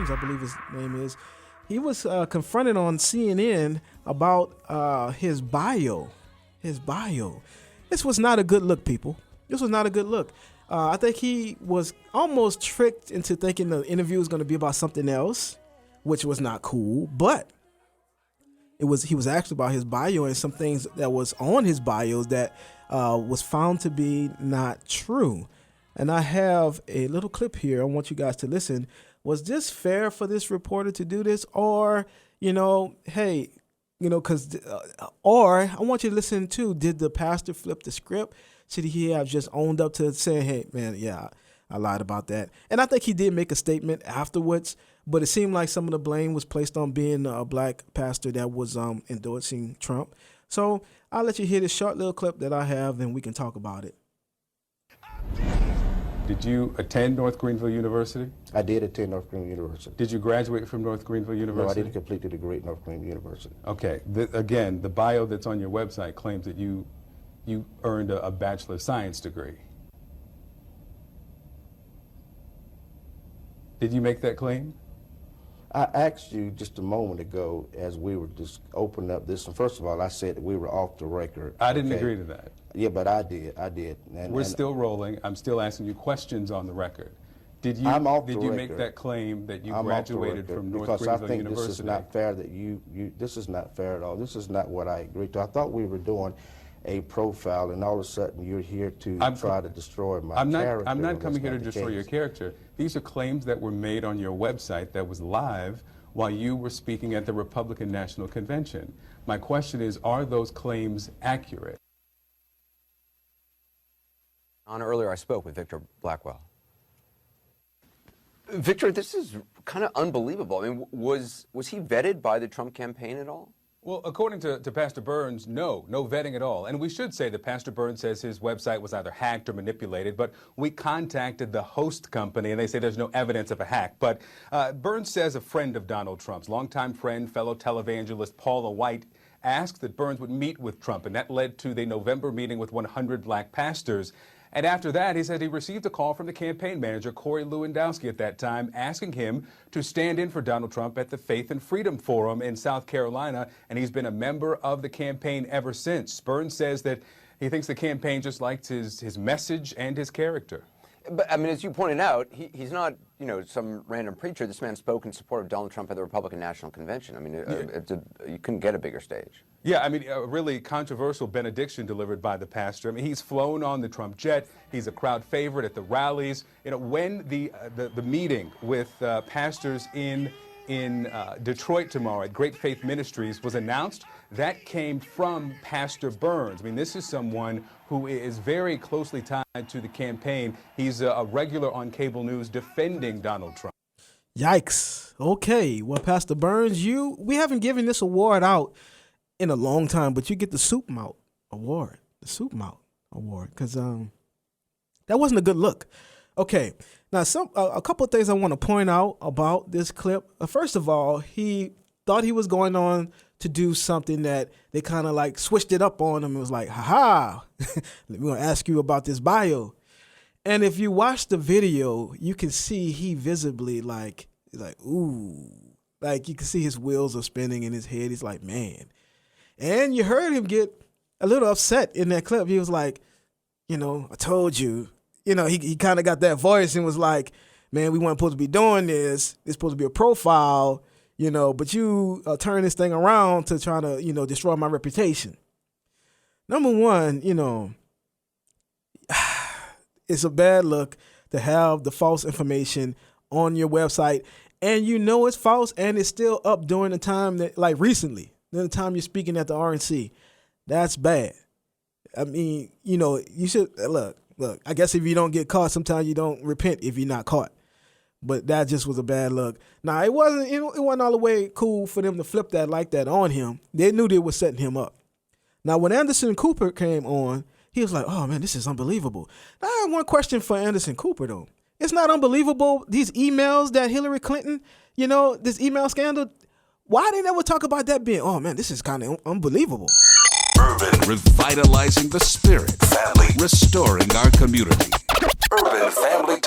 James, I believe his name is. He was confronted on CNN about his bio. His bio. This was not a good look, people. This was not a good look. I think he was almost tricked into thinking the interview was going to be about something else, which was not cool. But he was asked about his bio and some things that was on his bios that was found to be not true. And I have a little clip here. I want you guys to listen. Was this fair for this reporter to do this? Or, hey, or I want you to listen to, did the pastor flip the script? Should he have just owned up to saying, hey, man, yeah, I lied about that? And I think he did make a statement afterwards, but it seemed like some of the blame was placed on being a black pastor that was endorsing Trump. So I'll let you hear this short little clip that I have, and we can talk about it. Did you attend North Greenville University? I did attend North Greenville University. Did you graduate from North Greenville University? No, I didn't complete the degree at North Greenville University. Okay. Again, the bio that's on your website claims that you earned a Bachelor of Science degree. Did you make that claim? I asked you just a moment ago as we were just opening up this, and first of all, I said that we were off the record. I didn't agree to that. Yeah, but I did. We're still rolling. I'm still asking you questions on the record. Did you make that claim that you graduated from North Greenville University? Because I think this is not fair that this is not fair at all. This is not what I agreed to. I thought we were doing a profile, and all of a sudden you're here to try to destroy my character. I'm not coming here to destroy your character. These are claims that were made on your website that was live while you were speaking at the Republican National Convention. My question is, are those claims accurate? Earlier I spoke with Victor Blackwell. Victor, this is kind of unbelievable. I mean, was he vetted by the Trump campaign at all? Well, according to Pastor Burns, no vetting at all. And we should say that Pastor Burns says his website was either hacked or manipulated, but we contacted the host company and they say there's no evidence of a hack. But Burns says a friend of Donald Trump's, longtime friend, fellow televangelist Paula White, asked that Burns would meet with Trump, and that led to the November meeting with 100 black pastors. And after that, he said he received a call from the campaign manager, Corey Lewandowski, at that time, asking him to stand in for Donald Trump at the Faith and Freedom Forum in South Carolina, and he's been a member of the campaign ever since. Burns says that he thinks the campaign just liked his message and his character. But, I mean, as you pointed out, he's not, some random preacher. This man spoke in support of Donald Trump at the Republican National Convention. I mean, you couldn't get a bigger stage. Yeah, I mean, a really controversial benediction delivered by the pastor. I mean, he's flown on the Trump jet. He's a crowd favorite at the rallies. When the meeting with pastors in Detroit tomorrow at Great Faith Ministries was announced, that came from Pastor Burns. I mean, this is someone who is very closely tied to the campaign. He's a regular on cable news defending Donald Trump. Yikes. Okay. Well, Pastor Burns, we haven't given this award out in a long time, but you get the Soup Mouth Award. The Soup Mouth Award. Because that wasn't a good look. Okay. Now, a couple of things I want to point out about this clip. First of all, he thought he was going on to do something that they kind of like switched it up on him. It was like, haha, we're going to ask you about this bio. And if you watch the video, you can see he visibly like, ooh, like you can see his wheels are spinning in his head. He's like, man. And you heard him get a little upset in that clip. He was like, I told you. He kind of got that voice and was like, man, we weren't supposed to be doing this. It's supposed to be a profile, but you turn this thing around to try to, destroy my reputation. Number one, it's a bad look to have the false information on your website and it's false and it's still up during the time that, like recently, the time you're speaking at the RNC. That's bad. I mean, you should, look, I guess if you don't get caught, sometimes you don't repent if you're not caught. But that just was a bad look. Now, it wasn't all the way cool for them to flip that like that on him. They knew they were setting him up. Now, when Anderson Cooper came on, he was like, oh, man, this is unbelievable. Now, I have one question for Anderson Cooper, though. It's not unbelievable, these emails that Hillary Clinton, this email scandal, why they never talk about that being, oh, man, this is kind of unbelievable. Urban, revitalizing the spirit, family, restoring our community. Urban Family